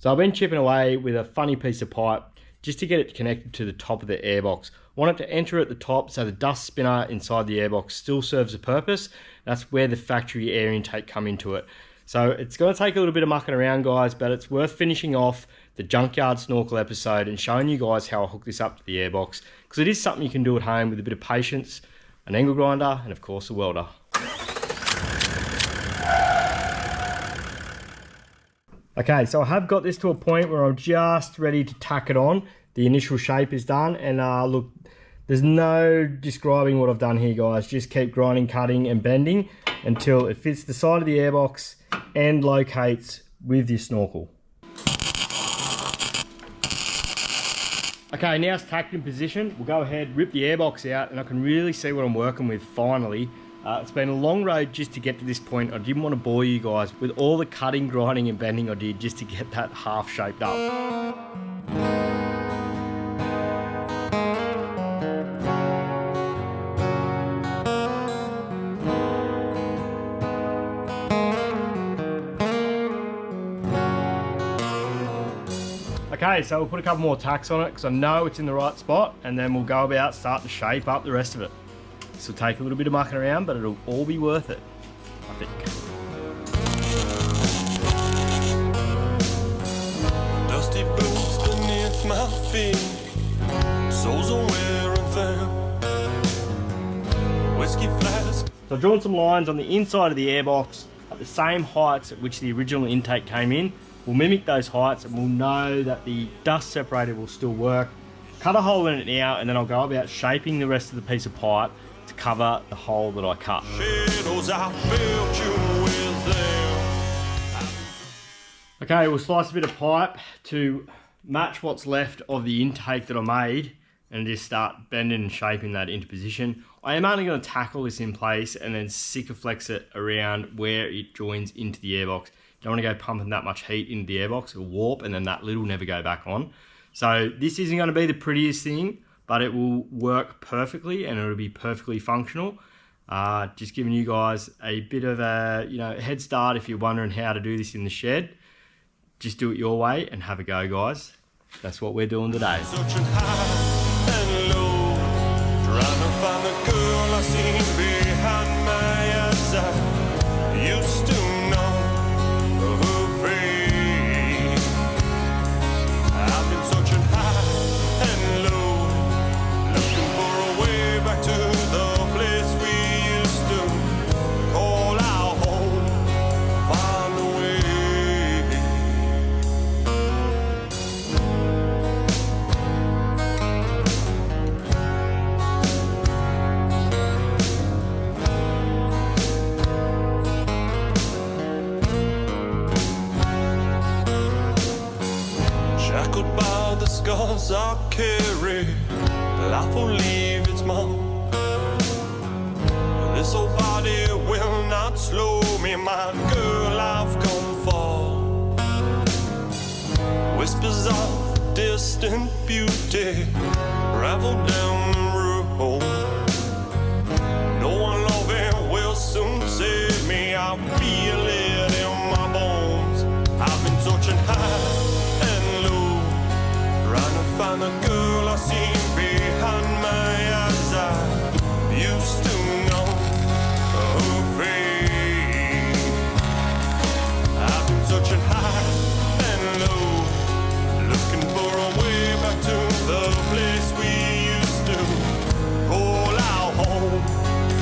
So I've been chipping away with a funny piece of pipe just to get it connected to the top of the airbox. I want it to enter at the top so the dust spinner inside the airbox still serves a purpose. That's where the factory air intake come into it. So it's going to take a little bit of mucking around, guys, but it's worth finishing off the junkyard snorkel episode and showing you guys how I hook this up to the airbox, because it is something you can do at home with a bit of patience, an angle grinder, and of course a welder. Okay, so I have got this to a point where I'm just ready to tack it on. The initial shape is done, and look, there's no describing what I've done here, guys. Just keep grinding, cutting, and bending until it fits the side of the airbox and locates with your snorkel. Okay, now it's tacked in position. We'll go ahead, rip the airbox out, and I can really see what I'm working with finally. It's been a long road just to get to this point. I didn't want to bore you guys with all the cutting, grinding, and bending I did just to get that half shaped up. Okay, so we'll put a couple more tacks on it because I know it's in the right spot, and then we'll go about starting to shape up the rest of it. This will take a little bit of mucking around, but it'll all be worth it, I think. Dusty boots beneath my feet, soles are wearing thin. Whiskey flask. So I've drawn some lines on the inside of the airbox at the same heights at which the original intake came in. We'll mimic those heights and we'll know that the dust separator will still work. Cut a hole in it now, and then I'll go about shaping the rest of the piece of pipe to cover the hole that I cut. Okay, we'll slice a bit of pipe to match what's left of the intake that I made and just start bending and shaping that into position. I am only going to tackle this in place and then Sikaflex it around where it joins into the airbox. You don't want to go pumping that much heat into the airbox, it'll warp and then that lid will never go back on. So this isn't going to be the prettiest thing, but it will work perfectly and it'll be perfectly functional. Just giving you guys a bit of a head start if you're wondering how to do this in the shed. Just do it your way and have a go, guys. That's what we're doing today. Searching high and low, trying to find the girl I seen behind my eyes. I used to know her face. I've been searching high and low, looking for a way back to the place we used to call our home. Find a way. Shackled by the scars I carry, life will leave its mark. This old body will not slow me, my girl, I've come far. Whispers of distant beauty travel down the road. No one loving will soon save me, I feel it in my bones. I've been searching high and low, trying to find the girl I seen behind my eyes. I used to know her face. I've been searching high and low, looking for a way back to the place we used to call our home.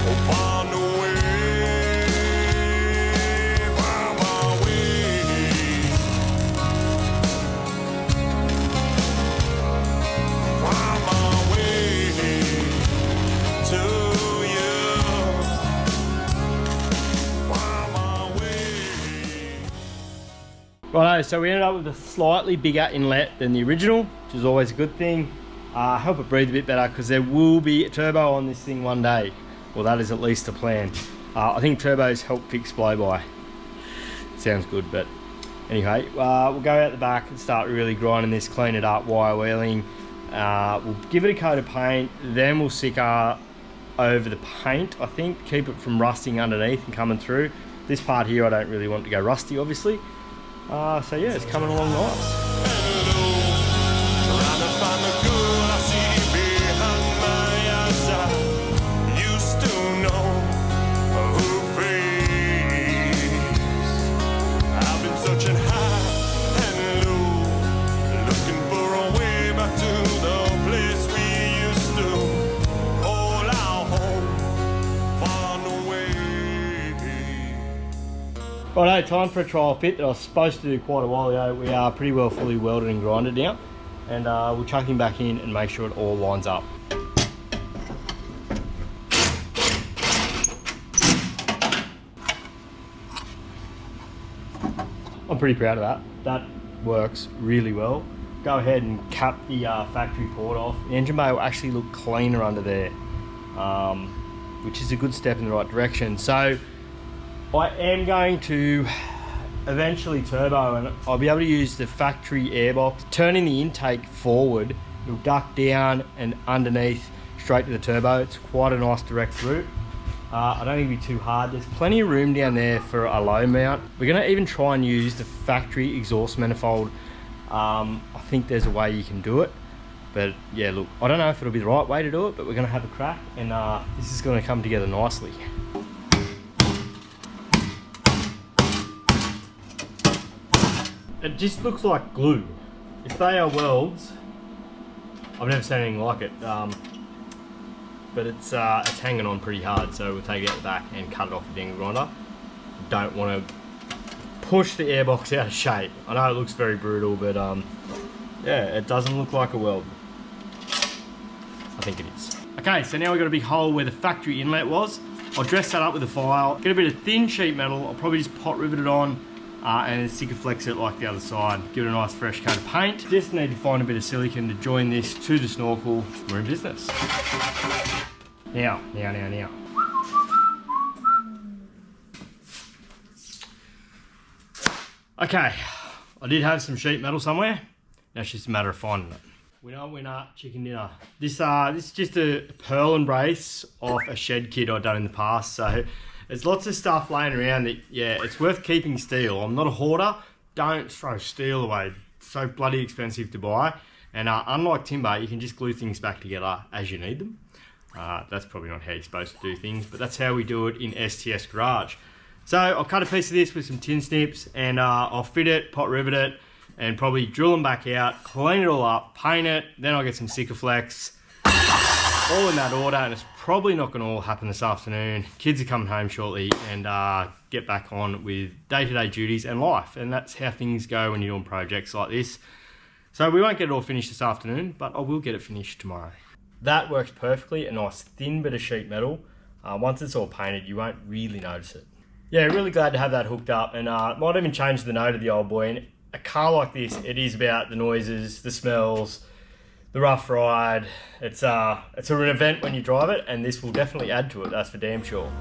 Oh, find a way, find my way. Find my way to you. Find my way. Righto, so we ended up with a slightly bigger inlet than the original, which is always a good thing. Help it breathe a bit better because there will be a turbo on this thing one day. Well, that is at least the plan. I think turbos help fix blow-by. Sounds good, but anyway, we'll go out the back and start really grinding this, clean it up, wire wheeling. We'll give it a coat of paint, then we'll sicker over the paint, I think, keep it from rusting underneath and coming through. This part here I don't really want to go rusty, obviously. So yeah, it's coming along nice. Trying to find the good I see behind my eyes. I used to know her face. I've been searching high and low, looking for a way back to the place we used to call our home, find a way. Righto, time for a trial fit that I was supposed to do quite a while ago. We are pretty well fully welded and grinded now, and we'll chuck him back in and make sure it all lines up. I'm pretty proud of that. That works really well. Go ahead and cap the factory port off. The engine bay will actually look cleaner under there, which is a good step in the right direction. So I am going to eventually turbo, and I'll be able to use the factory airbox. Turning the intake forward, it'll duck down and underneath straight to the turbo. It's quite a nice direct route. I don't think it'll be too hard. There's plenty of room down there for a low mount. We're going to even try and use the factory exhaust manifold. I think there's a way you can do it, but yeah, look, I don't know if it'll be the right way to do it, but we're going to have a crack, and this is going to come together nicely. It just looks like glue. If they are welds, I've never seen anything like it. But it's hanging on pretty hard, so we'll take it out the back and cut it off with the angle grinder. Don't want to push the airbox out of shape. I know it looks very brutal, but yeah, it doesn't look like a weld. I think it is. Okay, so now we've got a big hole where the factory inlet was. I'll dress that up with a file, get a bit of thin sheet metal. I'll probably just pot rivet it on and then Sikaflex it like the other side. Give it a nice fresh coat of paint. Just need to find a bit of silicone to join this to the Snorkel. We're in business. Now. Okay, I did have some sheet metal somewhere. Now it's just a matter of finding it. Winner, chicken dinner. This is just a pearl and brace off a shed kit I've done in the past. So there's lots of stuff laying around that, yeah, it's worth keeping steel. I'm not a hoarder. Don't throw steel away. It's so bloody expensive to buy. And unlike timber, you can just glue things back together as you need them. That's probably not how you're supposed to do things, but that's how we do it in STS Garage. So I'll cut a piece of this with some tin snips, and I'll fit it, pot rivet it, and probably drill them back out, clean it all up, paint it, then I'll get some Sikaflex, all in that order, and it's probably not going to all happen this afternoon. Kids are coming home shortly, and get back on with day-to-day duties and life, and that's how things go when you're doing projects like this. So we won't get it all finished this afternoon, but I will get it finished tomorrow. That works perfectly, a nice thin bit of sheet metal. Once it's all painted, you won't really notice it. Yeah, really glad to have that hooked up, and might even change the note of the old boy. And a car like this, it is about the noises, the smells, the rough ride. It's an event when you drive it, and this will definitely add to it, that's for damn sure.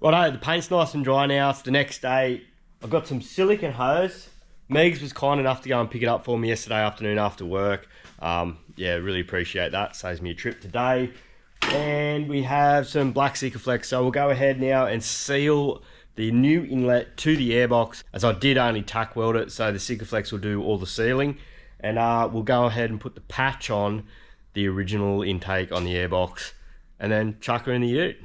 Righto, the paint's nice and dry now. It's the next day. I've got some silicone hose. Megs was kind enough to go and pick it up for me yesterday afternoon after work. Yeah, really appreciate that. Saves me a trip today. And we have some black Sikaflex. So we'll go ahead now and seal the new inlet to the airbox, as I did only tack weld it, so the Sikaflex will do all the sealing. And we'll go ahead and put the patch on the original intake on the airbox, and then chuck her in the ute.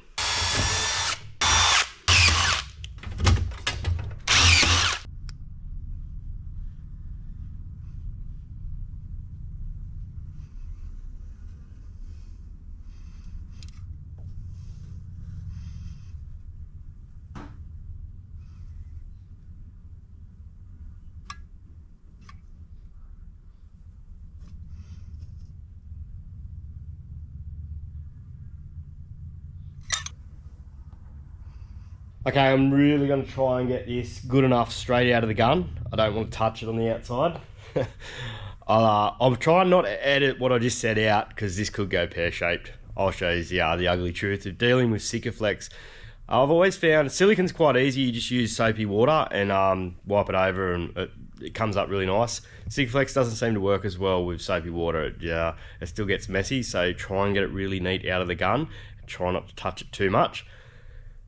Okay, I'm really going to try and get this good enough straight out of the gun. I don't want to touch it on the outside. I'll try not to edit what I just said out, because this could go pear-shaped. I'll show you the ugly truth of dealing with Sikaflex I've always found silicon's quite easy. You just use soapy water and wipe it over and it comes up really nice. Sigflex doesn't seem to work as well with soapy water. It still gets messy, so try and get it really neat out of the gun. Try not to touch it too much.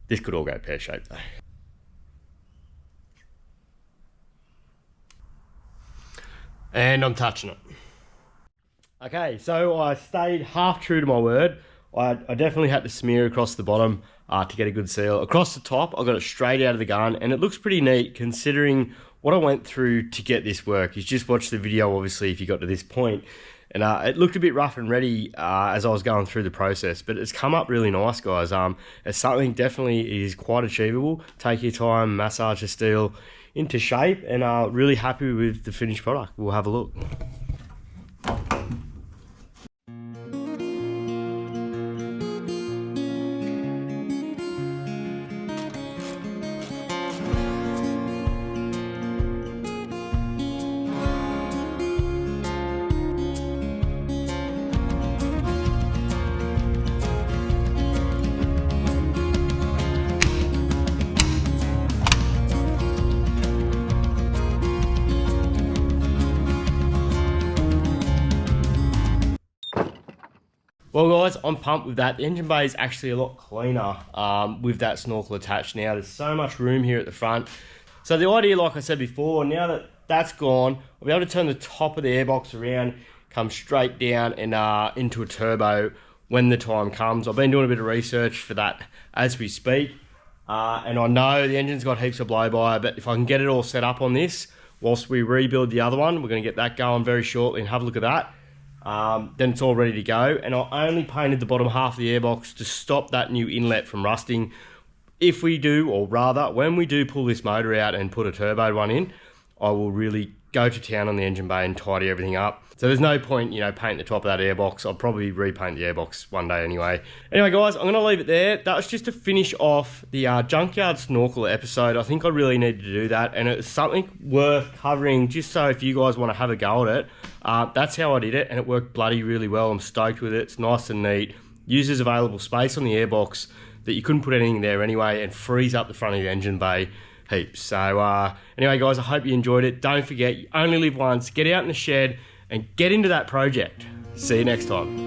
This could all go pear-shaped though. And I'm touching it. Okay, so I stayed half true to my word. I definitely had to smear across the bottom to get a good seal. Across the top, I got it straight out of the gun, and it looks pretty neat considering what I went through to get this work. You just watched the video, obviously, if you got to this point. And it looked a bit rough and ready as I was going through the process, but it's come up really nice, guys. It's something definitely is quite achievable. Take your time, massage the steel into shape, and really happy with the finished product. We'll have a look. Well guys, I'm pumped with that. The engine bay is actually a lot cleaner with that snorkel attached now. There's so much room here at the front. So the idea, like I said before, now that that's gone, I'll be able to turn the top of the airbox around, come straight down and into a turbo when the time comes. I've been doing a bit of research for that as we speak. And I know the engine's got heaps of blow-by, but if I can get it all set up on this, whilst we rebuild the other one, we're going to get that going very shortly and have a look at that. Then it's all ready to go, and I only painted the bottom half of the airbox to stop that new inlet from rusting. If we do, or rather when we do pull this motor out and put a turbo one in, I will really go to town on the engine bay and tidy everything up. So there's no point, you know, painting the top of that airbox. I'll probably repaint the airbox one day anyway. Anyway guys, I'm going to leave it there. That was just to finish off the Junkyard Snorkel episode. I think I really needed to do that, and it's something worth covering just so if you guys want to have a go at it. That's how I did it, and it worked bloody really well. I'm stoked with it. It's nice and neat. Uses available space on the airbox that you couldn't put anything there anyway, and frees up the front of the engine bay heaps. So anyway guys, I hope you enjoyed it. Don't forget, you only live once. Get out in the shed and get into that project. See you next time.